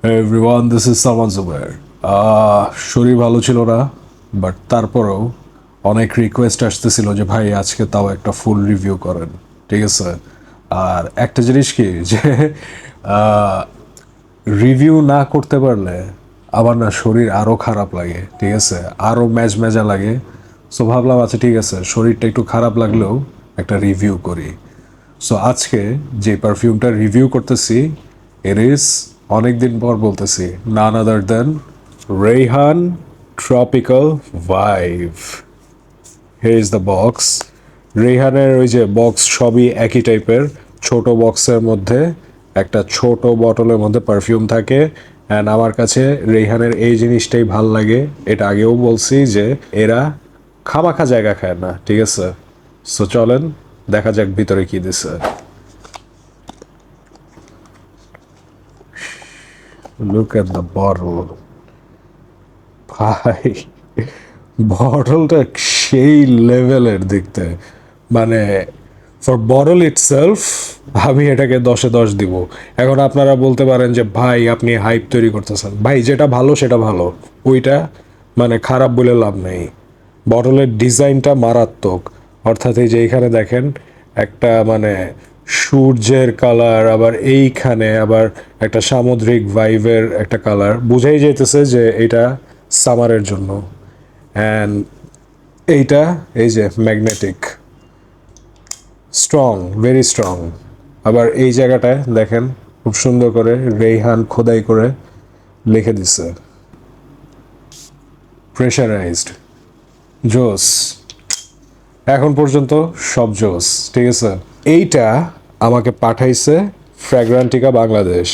Hey everyone, this is Salman Zubair. শরীর ভালো ছিল না, বাট তারপরেও অনেক রিকোয়েস্ট আসতেছিল যে ভাই আজকে তাও একটা ফুল রিভিউ করেন, ঠিক আছে? আর একটা জিনিস কি যে রিভিউ না করতে পারলে আমার না শরীর আরও খারাপ লাগে, ঠিক আছে, আরও ম্যাজম্যাজা লাগে। সো ভাবলাম আচ্ছা ঠিক আছে, শরীরটা একটু খারাপ লাগলেও একটা রিভিউ করি। সো আজকে যে পারফিউমটা রিভিউ করতেছি, ইট ইজ, অনেকদিন পর বলতেছি, none other than Rayhan tropical vibe. Here is the box. রেইহানের ওই যে বক্স সবই একই টাইপের, ছোট বক্সের মধ্যে একটা ছোট বটলের মধ্যে পারফিউম থাকে। অ্যান্ড আমার কাছে রেইহানের এই জিনিসটাই ভাল লাগে। এটা আগেও বলছি যে এরা খামাখা জায়গা খায় না, ঠিক আছে? সো চলেন দেখা যাক ভিতরে কি দিছে। লুক এট দ্য বটল ভাই, বটলটা সেই লেভেলের দেখতে, মানে ফর বটল ইটসেলফ আমি এটাকে 10-এ 10 দিব। এখন আপনারা বলতে পারেন যে ভাই আপনি হাইপ তৈরি করতেছেন, ভাই যেটা ভালো সেটা ভালো, ওইটা মানে খারাপ বলে লাভ নেই। বটলের ডিজাইনটা মারাত্মক, অর্থাৎ এই যে এখানে দেখেন একটা মানে সূর্যের কালার, আবার এইখানে আবার একটা সামুদ্রিক ভাইবের একটা কালার, বুঝাই যাইতেছে যে এটা সামারের জন্য। অ্যান্ড এইটা এই যে ম্যাগনেটিক, স্ট্রং, ভেরি স্ট্রং। আবার এই জায়গাটায় দেখেন খুব সুন্দর করে রেইহান খোদাই করে লিখে দিছে, প্রেশারাইজড। জোস, এখন পর্যন্ত সব জোস, ঠিক আছে। এইটা আমাকে পাঠাইছে ফ্র্যাগ্রান্টিকা বাংলাদেশ,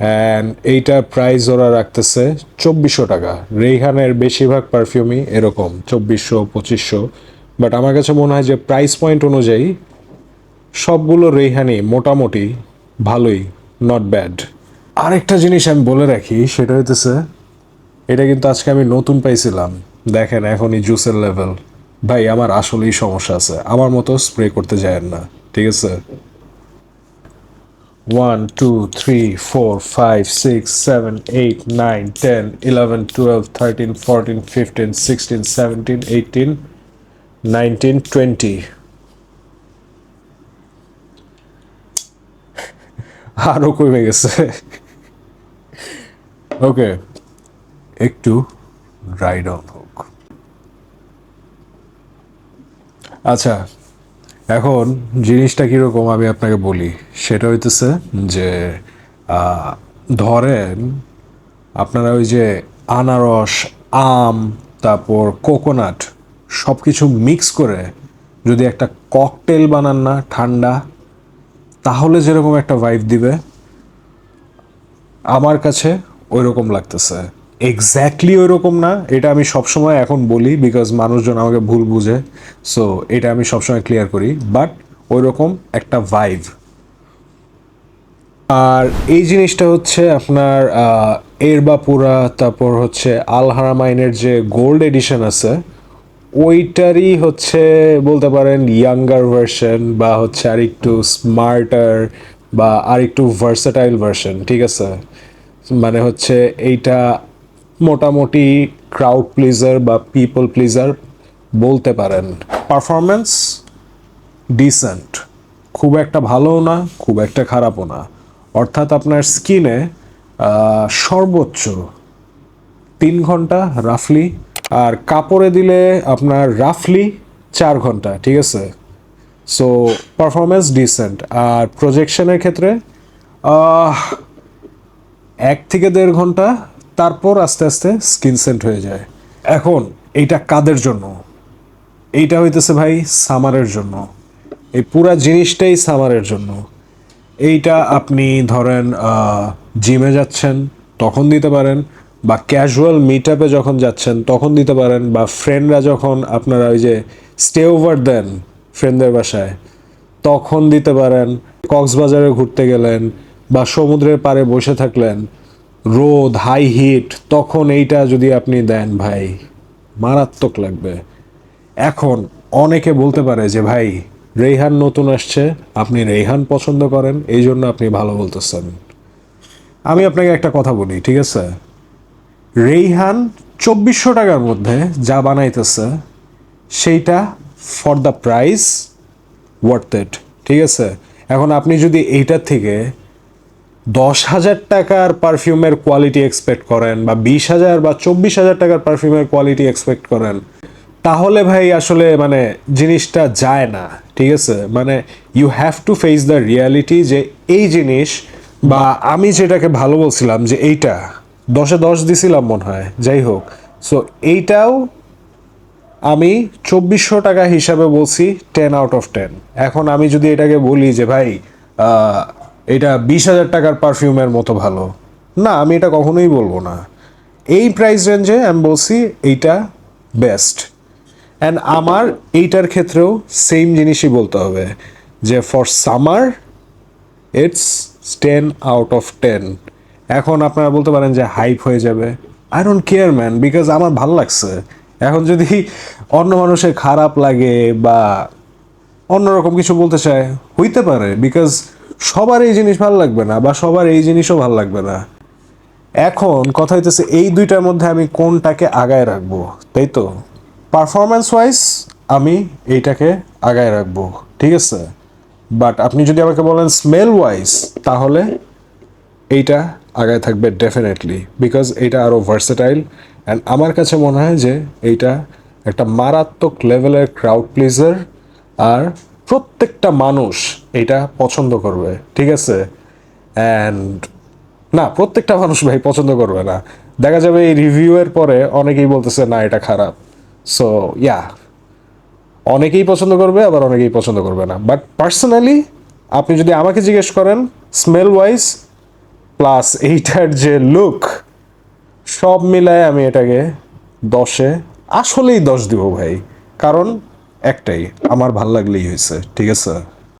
অ্যান্ড এইটা প্রাইস ওরা রাখতেছে 2400 টাকা। রেইহানের বেশিরভাগ পারফিউমই এরকম 2400-2500, বাট আমার কাছে মনে হয় যে প্রাইস পয়েন্ট অনুযায়ী সবগুলো রেইহানি মোটামুটি ভালোই, নট ব্যাড। আরেকটা জিনিস আমি বলে রাখি, সেটা হইতেছে এটা কিন্তু আজকে আমি নতুন পাইছিলাম। দেখেন এখনই জুসের লেভেল। ভাই আমার আসলেই সমস্যা আছে, আমার মতো স্প্রে করতে যায় না, ঠিক আছে? 1 2 3 4 5 6 7 8 9 10 11 12 13 14 15 16 17 18 19 20, আরও কমে গেছে। ওকে, একটু ড্রাই ডাউন হোক। আচ্ছা, এখন জিনিসটা কীরকম আমি আপনাকে বলি। সেটা হইতেছে যে আহ, ধরেন আপনারা ওই যে আনারস, আম, তারপর কোকোনাট সব কিছু মিক্স করে যদি একটা ককটেল বানান না ঠান্ডা, তাহলে যেরকম একটা ভাইব দিবে, আমার কাছে ওই রকম লাগতেছে। এক্স্যাক্টলি ওই রকম না, এটা আমি সবসময় এখন বলি বিকজ মানুষজন আমাকে ভুল বুঝে। সো এটা আমি সবসময় ক্লিয়ার করি, বাট ওই রকম একটা ভাইব। আর এই জিনিসটা হচ্ছে আপনার এরবাপুরা, তারপর হচ্ছে আল হারামাইনের যে গোল্ড এডিশন আছে, ওইটারই হচ্ছে বলতে পারেন ইয়াঙ্গার ভার্সন, বা হচ্ছে আর একটু স্মার্টার, বা আর একটু ভার্সেটাইল ভার্সন, ঠিক আছে? মানে হচ্ছে এইটা মোটামুটি ক্রাউড প্লিজার বা পিপল প্লিজার বলতে পারেন। পারফরমেন্স ডিসেন্ট, খুব একটা ভালোও না, খুব একটা খারাপও না। অর্থাৎ আপনার স্কিনে সর্বোচ্চ 3 ঘন্টা রাফলি, আর কাপড়ে দিলে আপনার রাফলি 4 ঘন্টা, ঠিক আছে? So performance decent. আর প্রজেকশনের ক্ষেত্রে 1 থেকে 1.5 ঘন্টা, তারপর আস্তে আস্তে স্কিন সেন্ট হয়ে যায়। এখন এইটা কাদের জন্য? এইটা হইতেছে ভাই সামারের জন্য। এই পুরা জিনিসটাই সামারের জন্য। এইটা আপনি ধরেন জিমে যাচ্ছেন তখন দিতে পারেন, বা ক্যাজুয়াল মিট আপে যখন যাচ্ছেন তখন দিতে পারেন, বা ফ্রেন্ডরা যখন আপনারা ওই যে স্টে ওভার দেন ফ্রেন্ডদের বাসায় তখন দিতে পারেন। কক্সবাজারে ঘুরতে গেলেন বা সমুদ্রের পাড়ে বসে থাকলেন, রোদ, হাই হিট, তখন এইটা যদি আপনি দেন ভাই, মারাত্মক লাগবে। এখন অনেকে বলতে পারে যে ভাই রেইহান নতুন আসছে, আপনি রেইহান পছন্দ করেন এই জন্য আপনি ভালো বলতেছেন। আমি আপনাকে একটা কথা বলি, ঠিক আছে? রেইহান 2400 টাকার মধ্যে যা বানাইতেছে সেইটা for the price worth it, ঠিক আছে? এখন আপনি যদি এইটার থেকে 10,000 টাকার পারফিউমের কোয়ালিটি এক্সপেক্ট করেন বা 20,000 বা 24,000 টাকার পারফিউমের কোয়ালিটি এক্সপেক্ট করেন, তাহলে ভাই আসলে মানে জিনিসটা যায় না, ঠিক আছে? মানে you have to face the reality যে এই জিনিস, বা আমি যেটাকে ভালো বলছিলাম যে এইটা 10-এ 10 দিছিলাম মনে হয়, যাই হোক। সো এইটাও আমি 2400 টাকা হিসাবে বলছি 10 আউট অফ 10। এখন আমি যদি এটাকে বলি যে ভাই এটা 20,000 টাকার পারফিউমের মতো ভালো, না, আমি এটা কখনোই বলবো না। এই প্রাইস রেঞ্জে আমি বলছি এইটা বেস্ট। অ্যান্ড আমার এইটার ক্ষেত্রেও সেম জিনিসই বলতে হবে যে for summer it's 10 out of 10। এখন আপনারা বলতে পারেন যে হাইপ হয়ে যাবে, I don't care man, because আমার ভালো লাগছে। এখন যদি অন্য মানুষের খারাপ লাগে বা অন্যরকম কিছু বলতে চায়, হইতে পারে, বিকজ সবার এই জিনিস ভালো লাগবে না বা সবার এই জিনিসও ভালো লাগবে না। এখন কথা হইতেছে এই দুইটার মধ্যে আমি কোনটাকে আগায় রাখবো, তাই তো? পারফরম্যান্স ওয়াইজ আমি এইটাকে আগায় রাখবো, ঠিক আছে? বাট আপনি যদি আমাকে বলেন স্মেল ওয়াইজ, তাহলে এইটা আগায় থাকবে ডেফিনেটলি, বিকজ এইটা আরও ভার্সেটাইল। অ্যান্ড আমার কাছে মনে হয় যে এইটা একটা মারাত্মক লেভেলের ক্রাউড প্লিজার, আর প্রত্যেকটা মানুষ এটা পছন্দ করবে, ঠিক আছে? অ্যান্ড না, প্রত্যেকটা মানুষ ভাই পছন্দ করবে না। দেখা যাবে এই রিভিউয়ের পরে অনেকেই বলতেছে না এটা খারাপ। সো ইয়া, অনেকেই পছন্দ করবে আবার অনেকেই পছন্দ করবে না। বাট পার্সোনালি আপনি যদি আমাকে জিজ্ঞেস করেন, স্মেল ওয়াইজ প্লাস এইটার যে লুক, সব মিলায় আমি এটাকে 10-এ আসলেই 10 দিব ভাই। কারণ একটাই, আমার ভাল লাগলেই হয়েছে, ঠিক আছে?